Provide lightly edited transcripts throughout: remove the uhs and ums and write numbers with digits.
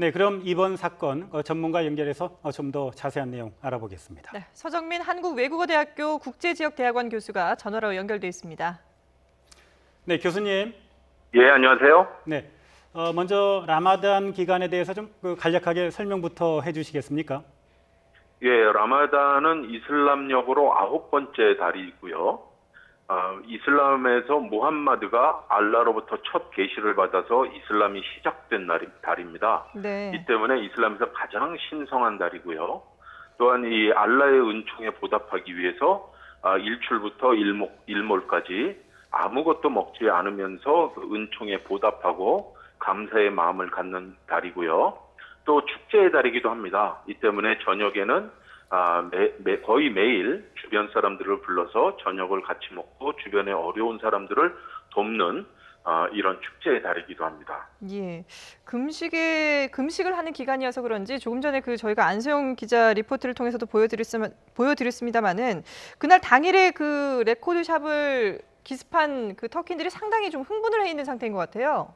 네, 그럼 이번 사건 전문가 연결해서 좀 더 자세한 내용 알아보겠습니다. 네, 서정민 한국외국어대학교 국제지역대학원 교수가 전화로 연결돼 있습니다. 네, 교수님. 예, 안녕하세요. 네, 먼저 라마단 기간에 대해서 좀 간략하게 설명부터 해주시겠습니까? 예, 라마단은 이슬람력으로 9번째 달이고요. 이슬람에서 무함마드가 알라로부터 첫 계시를 받아서 이슬람이 시작된 달입니다. 네. 이 때문에 이슬람에서 가장 신성한 달이고요. 또한 이 알라의 은총에 보답하기 위해서 일출부터 일몰까지 아무것도 먹지 않으면서 그 은총에 보답하고 감사의 마음을 갖는 달이고요. 또 축제의 달이기도 합니다. 이 때문에 저녁에는 거의 매일 주변 사람들을 불러서 저녁을 같이 먹고 주변에 어려운 사람들을 돕는 이런 축제의 달이기도 합니다. 예, 금식을 하는 기간이어서 그런지 조금 전에 저희가 안소영 기자 리포트를 통해서도 보여드렸습니다만은 그날 당일에 그 레코드샵을 기습한 그 터키인들이 상당히 좀 흥분을 해 있는 상태인 것 같아요.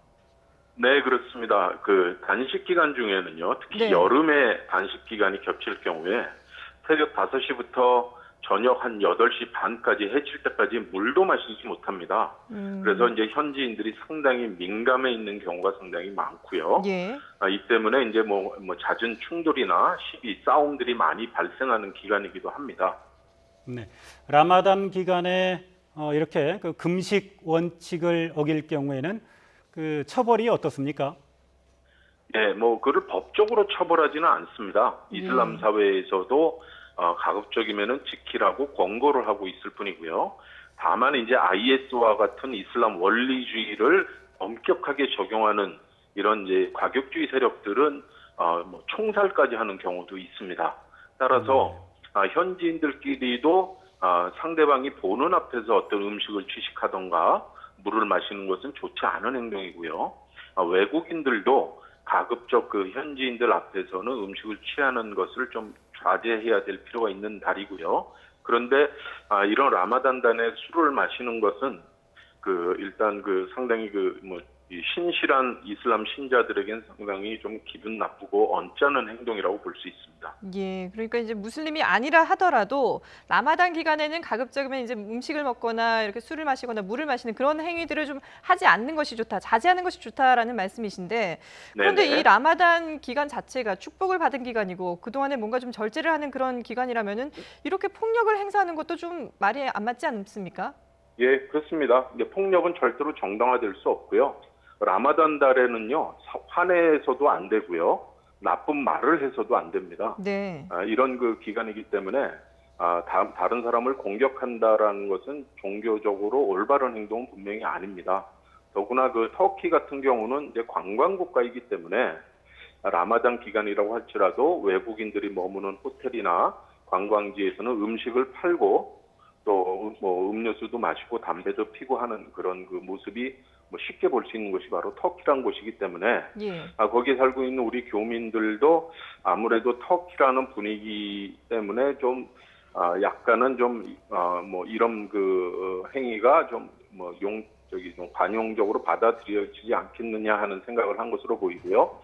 네, 그렇습니다. 그 단식 기간 중에는요, 특히 네. 여름에 단식 기간이 겹칠 경우에 새벽 5시부터 저녁 한 8시 반까지 해칠 때까지 물도 마시지 못합니다. 그래서 이제 현지인들이 상당히 민감해 있는 경우가 상당히 많고요. 예. 이 때문에 이제 뭐 잦은 충돌이나 시비, 싸움들이 많이 발생하는 기간이기도 합니다. 네, 라마단 기간에 이렇게 그 금식 원칙을 어길 경우에는 그 처벌이 어떻습니까? 예, 그를 법적으로 처벌하지는 않습니다. 이슬람 사회에서도 가급적이면은 지키라고 권고를 하고 있을 뿐이고요. 다만 이제 IS와 같은 이슬람 원리주의를 엄격하게 적용하는 이런 이제 과격주의 세력들은 총살까지 하는 경우도 있습니다. 따라서 현지인들끼리도 상대방이 보는 앞에서 어떤 음식을 취식하던가 물을 마시는 것은 좋지 않은 행동이고요. 외국인들도 가급적 그 현지인들 앞에서는 음식을 취하는 것을 좀 자제해야 될 필요가 있는 달이고요. 그런데 이런 라마단단에 술을 마시는 것은 일단 상당히 이 신실한 이슬람 신자들에겐 상당히 좀 기분 나쁘고 언짢은 행동이라고 볼 수 있습니다. 예, 그러니까 이제 무슬림이 아니라 하더라도 라마단 기간에는 가급적이면 이제 음식을 먹거나 이렇게 술을 마시거나 물을 마시는 그런 행위들을 좀 하지 않는 것이 좋다, 자제하는 것이 좋다라는 말씀이신데, 그런데 네네. 이 라마단 기간 자체가 축복을 받은 기간이고 그동안에 뭔가 좀 절제를 하는 그런 기간이라면은 이렇게 폭력을 행사하는 것도 좀 말이 안 맞지 않습니까? 예, 그렇습니다. 이제 폭력은 절대로 정당화될 수 없고요. 라마단 달에는요, 화내서도 안 되고요. 나쁜 말을 해서도 안 됩니다. 네. 이런 그 기간이기 때문에 다른 사람을 공격한다라는 것은 종교적으로 올바른 행동은 분명히 아닙니다. 더구나 그 터키 같은 경우는 이제 관광 국가이기 때문에 라마단 기간이라고 할지라도 외국인들이 머무는 호텔이나 관광지에서는 음식을 팔고 또 음료수도 마시고 담배도 피고 하는 그런 그 모습이 쉽게 볼 수 있는 곳이 바로 터키란 곳이기 때문에 예. 거기에 살고 있는 우리 교민들도 아무래도 터키라는 분위기 때문에 좀 약간은 좀 이런 그 행위가 좀 관용적으로 받아들여지지 않겠느냐 하는 생각을 한 것으로 보이고요.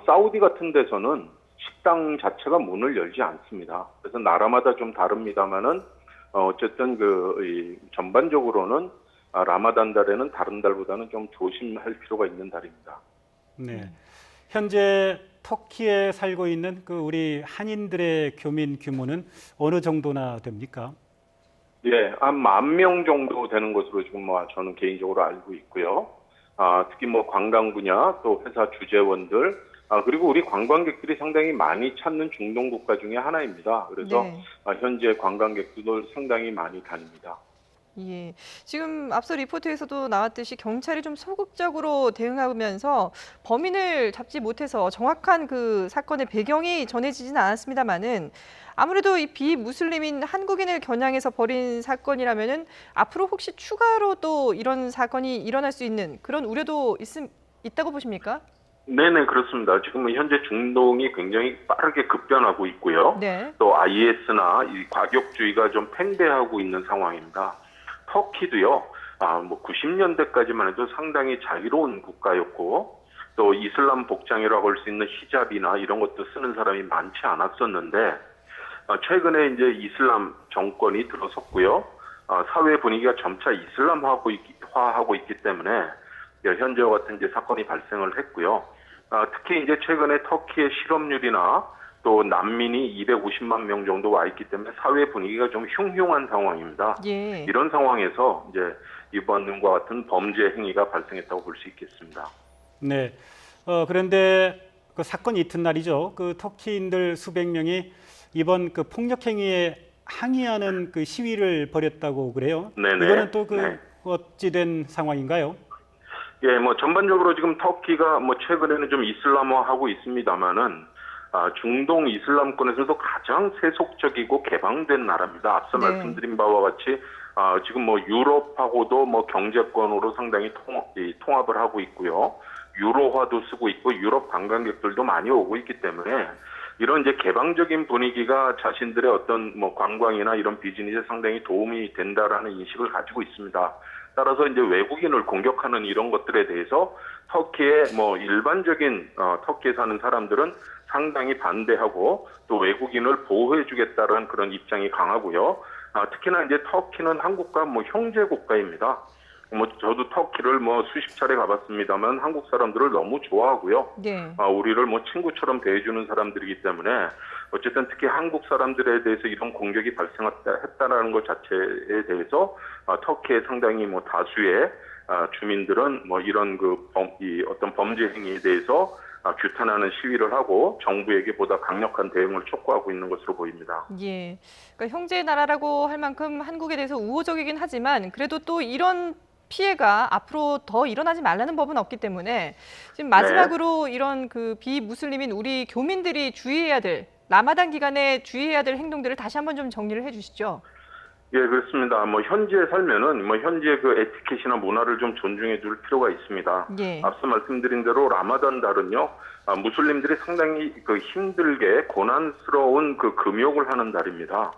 사우디 같은 데서는 식당 자체가 문을 열지 않습니다. 그래서 나라마다 좀 다릅니다만은 어쨌든 전반적으로는 라마단 달에는 다른 달보다는 좀 조심할 필요가 있는 달입니다. 네, 현재 터키에 살고 있는 그 우리 한인들의 교민 규모는 어느 정도나 됩니까? 예, 한 10,000명 정도 되는 것으로 지금 저는 개인적으로 알고 있고요. 특히 관광 분야 또 회사 주재원들 그리고 우리 관광객들이 상당히 많이 찾는 중동 국가 중에 하나입니다. 그래서 네. 현재 관광객들도 상당히 많이 다닙니다. 예. 지금 앞서 리포트에서도 나왔듯이 경찰이 좀 소극적으로 대응하면서 범인을 잡지 못해서 정확한 그 사건의 배경이 전해지지는 않았습니다만은 아무래도 이 비무슬림인 한국인을 겨냥해서 벌인 사건이라면은 앞으로 혹시 추가로 또 이런 사건이 일어날 수 있는 그런 우려도 있다고 보십니까? 네네, 그렇습니다. 지금은 현재 중동이 굉장히 빠르게 급변하고 있고요. 네. 또 IS나 이 과격주의가 좀 팽배하고 있는 상황입니다. 터키도요, 90년대까지만 해도 상당히 자유로운 국가였고, 또 이슬람 복장이라고 할 수 있는 히잡이나 이런 것도 쓰는 사람이 많지 않았었는데 최근에 이제 이슬람 정권이 들어섰고요. 사회 분위기가 점차 이슬람화하고 있기 때문에 현재와 같은 이제 사건이 발생을 했고요. 특히 이제 최근에 터키의 실업률이나 또 난민이 250만 명 정도 와 있기 때문에 사회 분위기가 좀 흉흉한 상황입니다. 예. 이런 상황에서 이제 이번과 같은 범죄 행위가 발생했다고 볼 수 있겠습니다. 네. 그런데 그 사건 이튿날이죠. 그 터키인들 수백 명이 이번 그 폭력 행위에 항의하는 그 시위를 벌였다고 그래요. 네네. 이거는 또 그 네. 어찌 된 상황인가요? 예, 뭐 전반적으로 지금 터키가 뭐 최근에는 좀 이슬람화하고 있습니다만은 중동 이슬람권에서도 가장 세속적이고 개방된 나라입니다. 앞서 네. 말씀드린 바와 같이 지금 뭐 유럽하고도 뭐 경제권으로 상당히 통합을 하고 있고요. 유로화도 쓰고 있고 유럽 관광객들도 많이 오고 있기 때문에 이런 이제 개방적인 분위기가 자신들의 어떤 뭐 관광이나 이런 비즈니스에 상당히 도움이 된다라는 인식을 가지고 있습니다. 따라서 이제 외국인을 공격하는 이런 것들에 대해서 터키의 뭐 일반적인 터키에 사는 사람들은 상당히 반대하고 또 외국인을 보호해주겠다는 그런 입장이 강하고요. 특히나 이제 터키는 한국과 뭐 형제 국가입니다. 뭐 저도 터키를 뭐 수십 차례 가봤습니다만 한국 사람들을 너무 좋아하고요. 네. 우리를 뭐 친구처럼 대해주는 사람들이기 때문에 어쨌든 특히 한국 사람들에 대해서 이런 공격이 발생했다라는 것 자체에 대해서 터키의 상당히 뭐 다수의 주민들은 뭐 이런 어떤 범죄 행위에 대해서 규탄하는 시위를 하고 정부에게 보다 강력한 대응을 촉구하고 있는 것으로 보입니다. 예. 그러니까 형제 나라라고 할 만큼 한국에 대해서 우호적이긴 하지만 그래도 또 이런 피해가 앞으로 더 일어나지 말라는 법은 없기 때문에 지금 마지막으로 이런 그 비무슬림인 우리 교민들이 주의해야 될 라마단 기간에 주의해야 될 행동들을 다시 한번 좀 정리를 해주시죠. 예, 그렇습니다. 뭐 현지에 살면은 뭐 현지의 그 에티켓이나 문화를 좀 존중해 줄 필요가 있습니다. 예. 앞서 말씀드린 대로 라마단 달은요, 무슬림들이 상당히 그 힘들게 고난스러운 그 금욕을 하는 달입니다.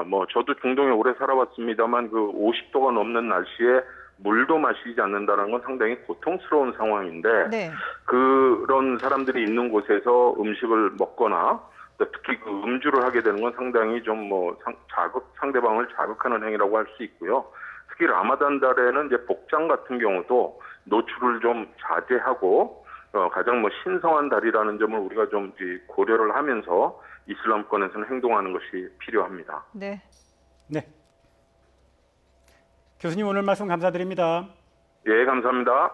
뭐 저도 중동에 오래 살아왔습니다만 그 50도가 넘는 날씨에 물도 마시지 않는다는 건 상당히 고통스러운 상황인데 네. 그런 사람들이 있는 곳에서 음식을 먹거나 특히 그 음주를 하게 되는 건 상당히 좀 뭐 상대방을 자극하는 행위라고 할 수 있고요. 특히 라마단 달에는 이제 복장 같은 경우도 노출을 좀 자제하고 가장 뭐 신성한 달이라는 점을 우리가 좀 고려를 하면서 이슬람권에서는 행동하는 것이 필요합니다. 네. 네. 교수님 오늘 말씀 감사드립니다. 예, 감사합니다.